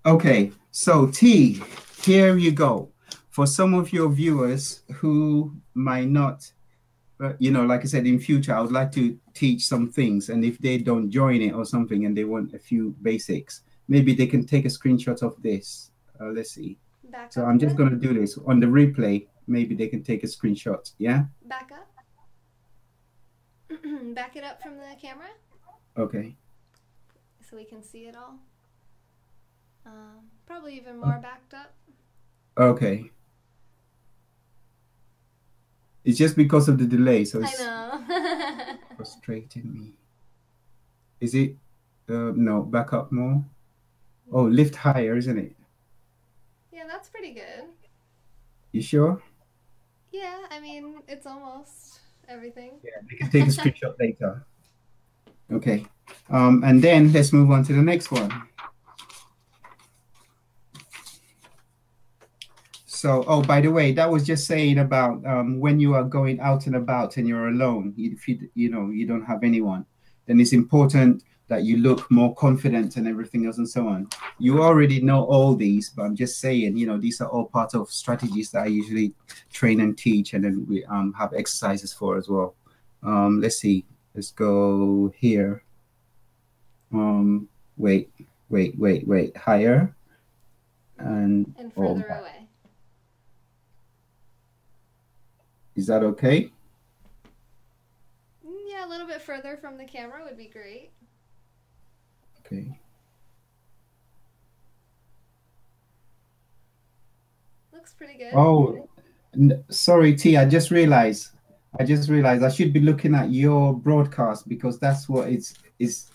Okay, so T, here you go. For some of your viewers who might not, like I said, in future, I would like to teach some things. And if they don't join it or something and they want a few basics, maybe they can take a screenshot of this. Let's see. So I'm just going to do this on the replay. Maybe they can take a screenshot. Yeah. Back up. Back it up from the camera. Okay. So we can see it all. Probably even more backed up. Okay. It's just because of the delay, so it's frustrating me. Is it? No, back up more. Oh, lift higher, isn't it? Yeah, that's pretty good. You sure? Yeah, I mean, it's almost everything. Yeah, we can take a screenshot later. Okay. And then let's move on to the next one. So, oh, by the way, that was just saying about when you are going out and about and you're alone, if you don't have anyone, then it's important that you look more confident and everything else and so on. You already know all these, but I'm just saying, you know, these are all part of strategies that I usually train and teach, and then we have exercises for as well. Let's see. Let's go here. Wait. Higher. And further away. Is that okay? Yeah, a little bit further from the camera would be great. Okay. Looks pretty good. Oh, sorry, T. I just realized I should be looking at your broadcast, because that's what it's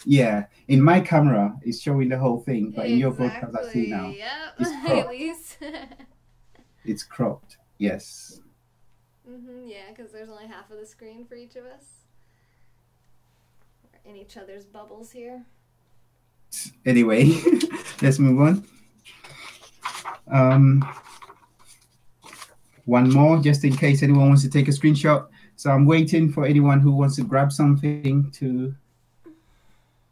yeah. In my camera, it's showing the whole thing, but in your broadcast, I see now. Yep. At least. It's cropped. Yes. Yeah, because there's only half of the screen for each of us. We're in each other's bubbles here. Anyway, let's move on. One more, just in case anyone wants to take a screenshot. So I'm waiting for anyone who wants to grab something to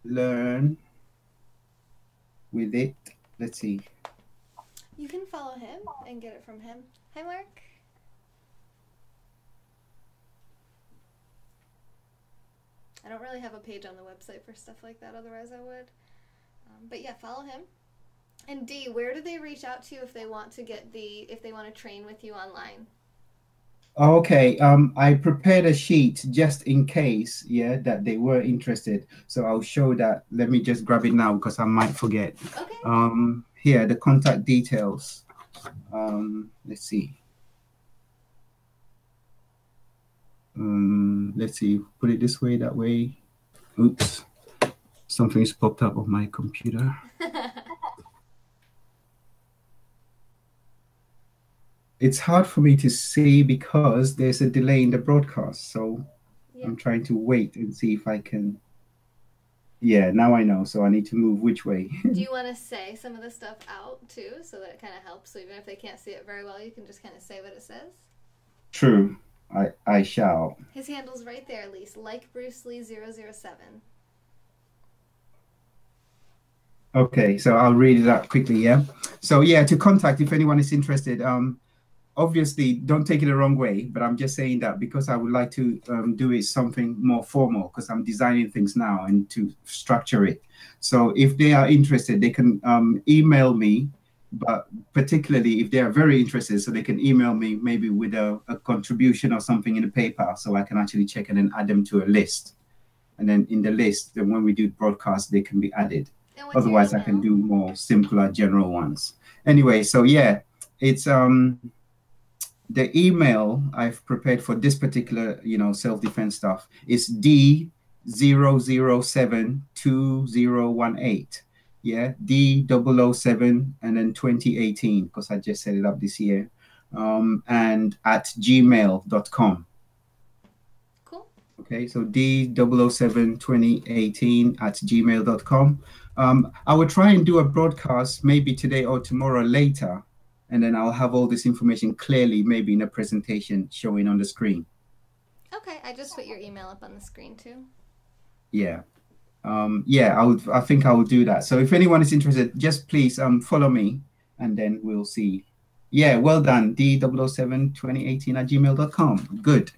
learn with it. Let's see. You can follow him and get it from him. Hi, Mark. I don't really have a page on the website for stuff like that, otherwise I would. But yeah, follow him. And Dee, where do they reach out to you if they want to if they want to train with you online? Okay, I prepared a sheet just in case, yeah, that they were interested. So I'll show that. Let me just grab it now because I might forget. Okay. Here, the contact details. Let's see. Let's see, put it this way, that way. Oops, something's popped up on my computer. It's hard for me to see because there's a delay in the broadcast, so yeah. I'm trying to wait and see if I can. Yeah, now I know, so I need to move which way. Do you want to say some of the stuff out too, so that it kind of helps? So even if they can't see it very well, you can just kind of say what it says? True. I shall. His handle's right there, Elise. Like Bruce Lee 007. Okay, so I'll read it out quickly, yeah? So yeah, to contact if anyone is interested, obviously don't take it the wrong way, but I'm just saying that because I would like to do it something more formal, because I'm designing things now and to structure it. So if they are interested, they can email me, but particularly if they are very interested, so they can email me maybe with a contribution or something in the paper, so I can actually check and then add them to a list. And then in the list, then when we do broadcast, they can be added. Otherwise, I can do more simpler general ones. Anyway, so yeah, it's the email I've prepared for this particular, you know, self-defense stuff is D0072018. Yeah, D007 and then 2018, because I just set it up this year, and at gmail.com. Cool. Okay, so D0072018 at gmail.com. I will try and do a broadcast maybe today or tomorrow later, and then I'll have all this information clearly, maybe in a presentation showing on the screen. Okay, I just put your email up on the screen too. Yeah. Yeah, I think I will do that. So if anyone is interested, just please follow me, and then we'll see. Yeah, well done. D0072018 at gmail.com. Good.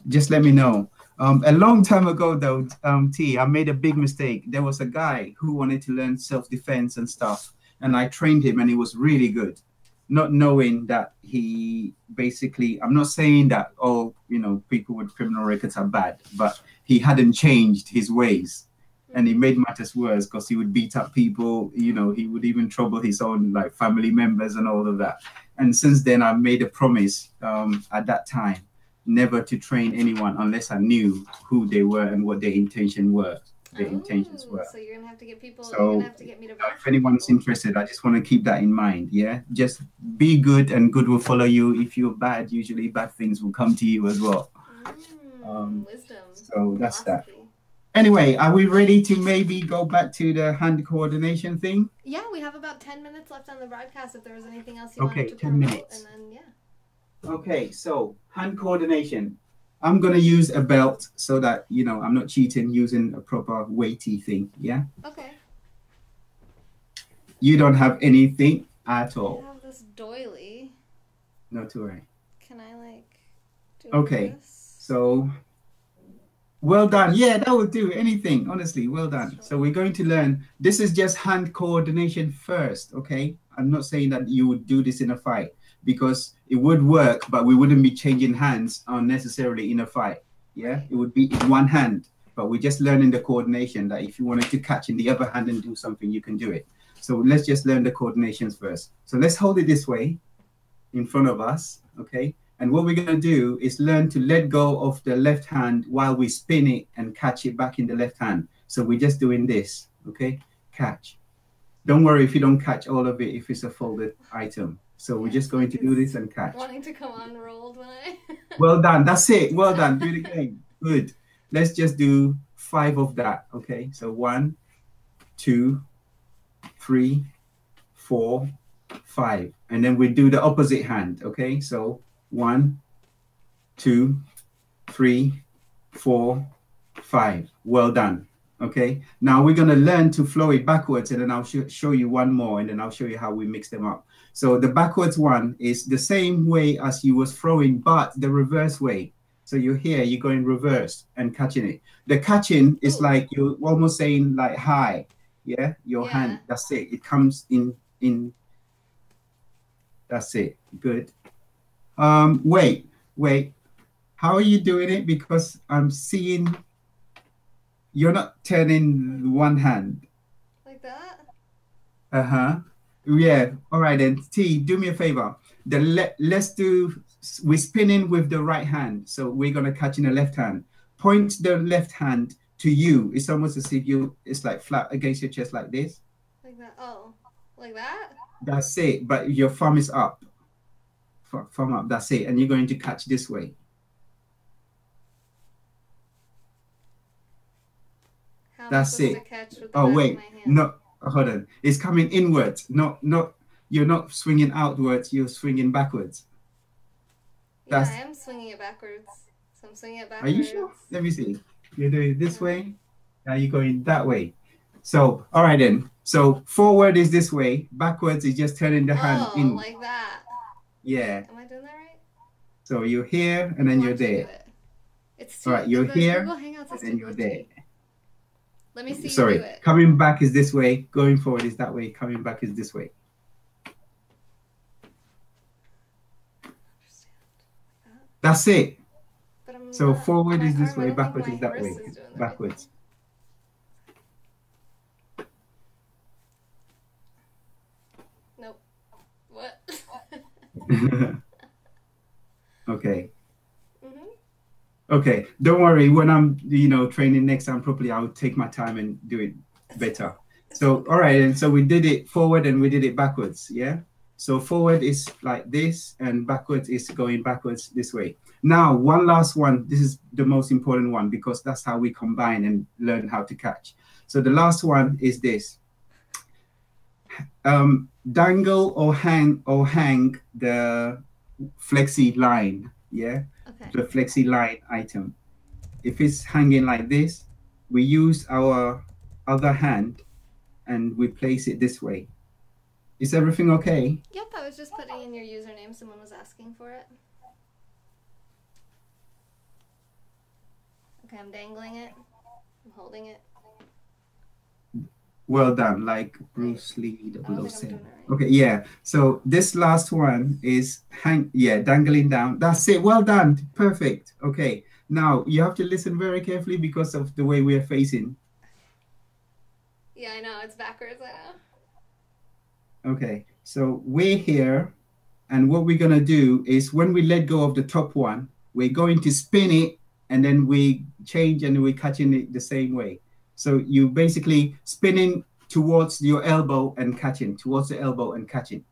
Just let me know. A long time ago, though, T, I made a big mistake. There was a guy who wanted to learn self-defense and stuff, and I trained him, and he was really good. Not knowing that he basically, I'm not saying that all, you know, people with criminal records are bad, but he hadn't changed his ways. And it made matters worse because he would beat up people, you know, he would even trouble his own like family members and all of that. And since then, I made a promise at that time never to train anyone unless I knew who they were and what their intentions were. So you're gonna have to get people. So you're gonna have to get me to. If anyone's interested, I just want to keep that in mind. Yeah, just be good, and good will follow you. If you're bad, usually bad things will come to you as well. Wisdom. So that's that. Anyway, are we ready to maybe go back to the hand coordination thing? Yeah, we have about 10 minutes left on the broadcast. If there was anything else you wanted to 10 promote, minutes. and then yeah. Okay, so hand coordination. I'm gonna use a belt so that I'm not cheating using a proper weighty thing. Yeah. Okay. You don't have anything at I all. have this doily. Not to worry. Can I like do Okay. this? So well done. Yeah, that would do anything. Honestly, well done. So we're going to learn. This is just hand coordination first. Okay. I'm not saying that you would do this in a fight, because it would work, but we wouldn't be changing hands unnecessarily in a fight. Yeah, Right. it would be in one hand, but we're just learning the coordination, that if you wanted to catch in the other hand and do something, you can do it. So let's just learn the coordinations first. So let's hold it this way in front of us, okay? And what we're gonna do is learn to let go of the left hand while we spin it and catch it back in the left hand. So we're just doing this, okay? Catch. Don't worry if you don't catch all of it if it's a folded item. So we're just going to do this and catch. Wanting to come unrolled when I. Well done. That's it. Well done. Do it again. Good. Let's just do 5 of that. Okay. So 1, 2, 3, 4, 5. And then we do the opposite hand. Okay. So 1, 2, 3, 4, 5. Well done. Okay. Now we're going to learn to flow it backwards, and then I'll show you one more, and then I'll show you how we mix them up. So the backwards one is the same way as you was throwing, but the reverse way. So you're here, you're going reverse and catching it. The catching is like you're almost saying like hi. Yeah, your hand. That's it. It comes in. That's it. Good. Wait. How are you doing it? Because I'm seeing you're not turning one hand. Like that? Uh-huh. Yeah. All right then. T, do me a favor. We're spinning with the right hand. So we're gonna catch in the left hand. Point the left hand to you. It's almost as if it's like flat against your chest like this. Like that. Oh, like that? That's it. But your thumb is up. Thumb up. That's it. And you're going to catch this way. How That's am I it. supposed to catch with the Oh back wait, of my hand? no, hold on. It's coming inwards. Not. You're not swinging outwards. You're swinging backwards. Yeah, I am swinging it backwards. So I'm swinging it backwards. Are you sure? Let me see. You're doing it this way. Now you're going that way. So all right then. So forward is this way. Backwards is just turning the hand in. Like that. Yeah. Am I doing that right? So you're here and then you're there. It's too, all right. You're here and then you're there. Let me see Sorry. you do it. Coming back is this way. Going forward is that way. Coming back is this way. That's it. So forward is this way, backwards is that way. Backwards. Nope. What? Okay. Okay. Don't worry. When I'm, training next time properly, I'll take my time and do it better. So, all right. And so we did it forward and we did it backwards. Yeah. So forward is like this and backwards is going backwards this way. Now, one last one. This is the most important one because that's how we combine and learn how to catch. So the last one is this. Dangle or hang the flexi line. Yeah. Okay. The flexi line item. If it's hanging like this, we use our other hand and we place it this way. Is everything okay? Yep, I was just putting in your username. Someone was asking for it. Okay, I'm dangling it. I'm holding it. Well done, like Bruce Lee 007. Okay, yeah. So this last one is dangling down. That's it. Well done. Perfect. Okay. Now you have to listen very carefully because of the way we are facing. Yeah, I know. It's backwards. I know. Okay, so we're here, and what we're gonna do is when we let go of the top one, we're going to spin it, and then we change and we're catching it the same way. So you basically spinning towards your elbow and catching, towards the elbow and catching.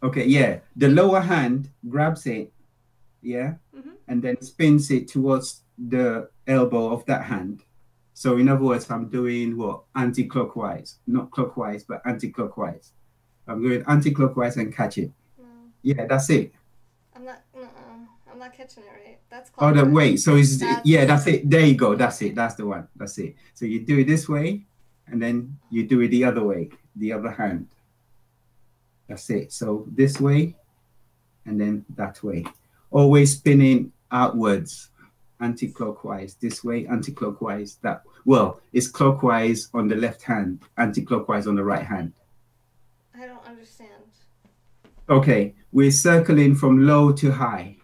Okay, yeah, the lower hand grabs it, yeah, and then spins it towards the elbow of that hand. So in other words, I'm doing what? Anti-clockwise, not clockwise, but anti-clockwise. I'm going anti-clockwise and catch it. No. Yeah, that's it. I'm not, I I'm not catching it right. That's Oh, the clockwise. wait. So it's That's yeah, that's it. There you go. That's it. That's the one. That's it. So you do it this way, and then you do it the other way, the other hand. That's it. So this way, and then that way. Always spinning outwards, anti-clockwise. This way, anti-clockwise. That well, it's clockwise on the left hand, anti-clockwise on the right hand. I don't understand. Okay, we're circling from low to high,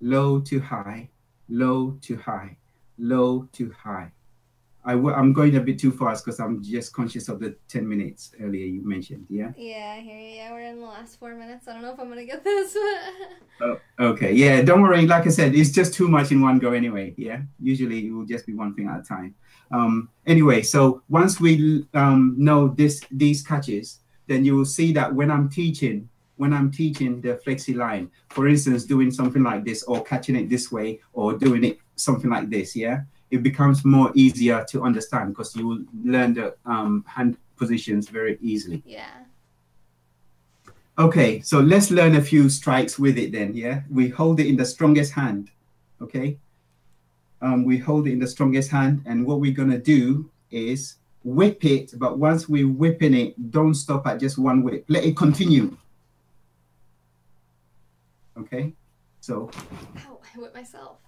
low to high, low to high, low to high. I'm going a bit too fast because I'm just conscious of the 10 minutes earlier you mentioned, yeah? Yeah, I hear you. Yeah, we're in the last 4 minutes. I don't know if I'm going to get this. Oh, okay, yeah, don't worry. Like I said, it's just too much in one go anyway, yeah? Usually it will just be one thing at a time. Anyway, so once we know these catches, then you will see that when I'm teaching the flexi line, for instance, doing something like this or catching it this way or doing it something like this, yeah? It becomes more easier to understand because you will learn the hand positions very easily. Yeah. Okay, so let's learn a few strikes with it then, yeah? We hold it in the strongest hand, okay? We hold it in the strongest hand, and what we're gonna do is whip it, but once we're whipping it, don't stop at just one whip. Let it continue. Okay, so. Ow, I whipped myself.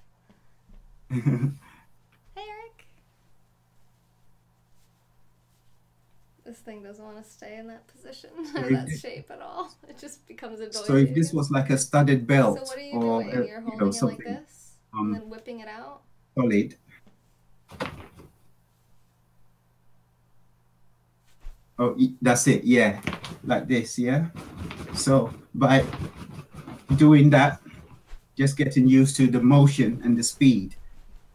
Hey, Eric. This thing doesn't want to stay in that position or that shape at all. It just becomes a noisy. So if this was like a studded belt, so what are you doing? You're holding it like this and then whipping it out? Solid. Oh, that's it. Yeah, like this. Yeah. So by doing that, just getting used to the motion and the speed.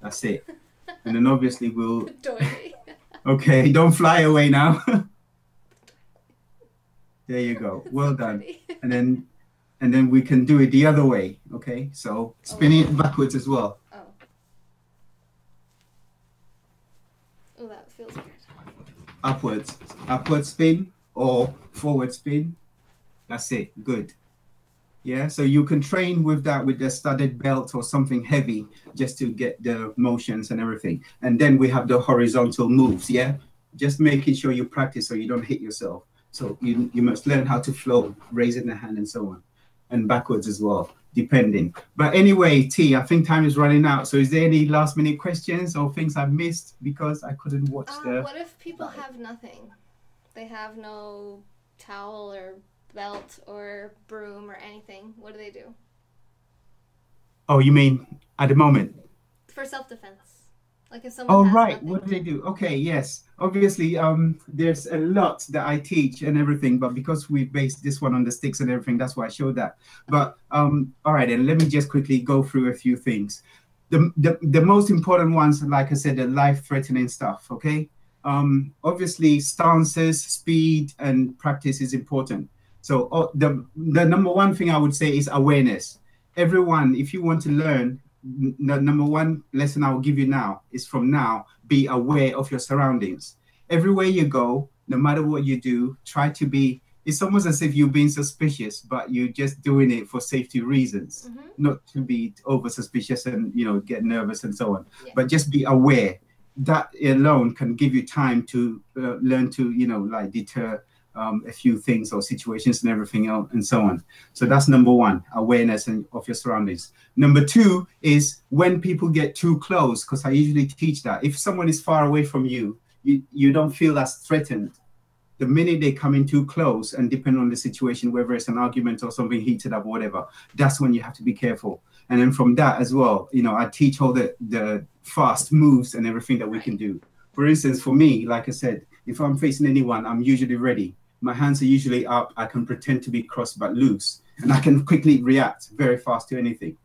That's it. And then obviously we'll. Okay, don't fly away now. There you go. Well done. And then we can do it the other way. Okay, so spinning it backwards as well. Oh, that feels weird. Upwards, upward spin or forward spin. That's it. Good. Yeah, so you can train with that with the studded belt or something heavy just to get the motions and everything. And then we have the horizontal moves, yeah? Just making sure you practice so you don't hit yourself. So you must learn how to flow, raising the hand and so on. And backwards as well, depending. But anyway, T, I think time is running out. So is there any last minute questions or things I've missed because I couldn't watch What if people have nothing? They have no towel or belt or broom or anything. What do they do? Oh, you mean at the moment? For self-defense. Like if someone has right. nothing. What do they do? Okay, yes. Obviously, there's a lot that I teach and everything, but because we based this one on the sticks and everything, that's why I showed that. But all right, then let me just quickly go through a few things. The most important ones, like I said, the life-threatening stuff, okay? Obviously, stances, speed, and practice is important. So the number one thing I would say is awareness. Everyone, if you want to learn, the number one lesson I will give you now is from now, be aware of your surroundings. Everywhere you go, no matter what you do, try to be, it's almost as if you're being suspicious, but you're just doing it for safety reasons, not to be over suspicious and, get nervous and so on, but just be aware. That alone can give you time to learn to, deter a few things or situations and everything else and so on. So that's number one, awareness of your surroundings. Number two is when people get too close, because I usually teach that. If someone is far away from you, you don't feel as threatened. The minute they come in too close, and depending on the situation, whether it's an argument or something heated up or whatever, that's when you have to be careful. And then from that as well, I teach all the fast moves and everything that we can do. For instance, for me, like I said, if I'm facing anyone, I'm usually ready. My hands are usually up. I can pretend to be crossed but loose, and I can quickly react very fast to anything.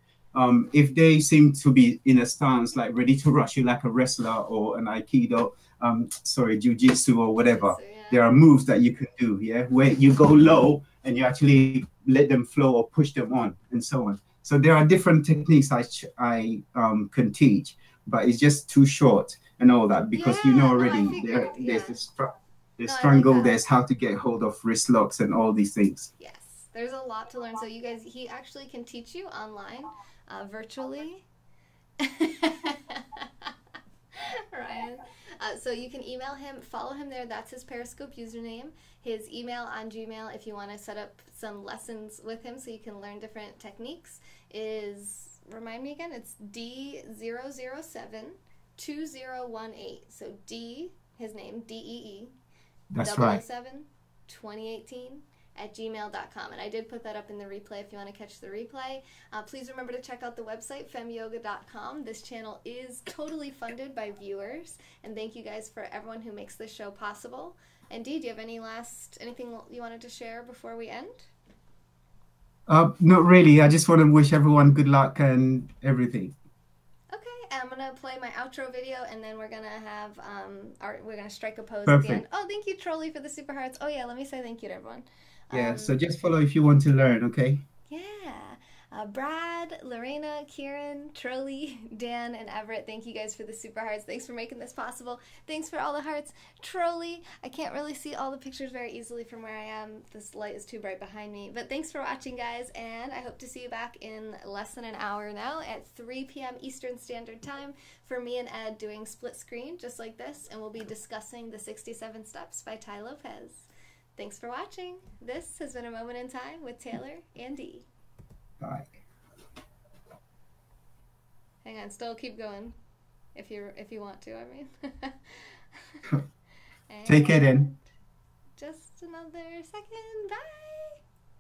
If they seem to be in a stance like ready to rush you like a wrestler or an Aikido, Jiu-Jitsu or whatever, there are moves that you can do, where you go low and you actually let them flow or push them on and so on. So there are different techniques I can teach, but it's just too short and all that because already there's this strangle, there's how to get hold of wrist locks and all these things. Yes, there's a lot to learn. So you guys, he actually can teach you online. virtually. Ryan. So you can email him, follow him there. That's his Periscope username. His email on Gmail, if you want to set up some lessons with him so you can learn different techniques, is, remind me again, it's D007-2018. So D, his name, DEE, That's right. 007-2018 at gmail.com. And I did put that up in the replay if you want to catch the replay. Please remember to check out the website, femyoga.com. This channel is totally funded by viewers. And thank you guys for everyone who makes this show possible. And Dee, do you have anything you wanted to share before we end? Not really. I just want to wish everyone good luck and everything. I'm gonna play my outro video, and then we're gonna have we're gonna strike a pose Perfect. at the end. Oh, thank you, Trolley, for the super hearts. Oh yeah, let me say thank you to everyone. Yeah, so just follow if you want to learn, okay? Yeah. Brad, Lorena, Kieran, Trolley, Dan, and Everett, thank you guys for the super hearts. Thanks for making this possible. Thanks for all the hearts. Trolley, I can't really see all the pictures very easily from where I am. This light is too bright behind me. But thanks for watching, guys, and I hope to see you back in less than an hour now at 3 p.m. Eastern Standard Time for me and Ed doing split screen just like this, and we'll be discussing the 67 Steps by Tai Lopez. Thanks for watching. This has been A Moment in Time with Taylor and Dee. Bye. Hang on, still keep going if you want to, I mean. Take it in. Just another second. Bye.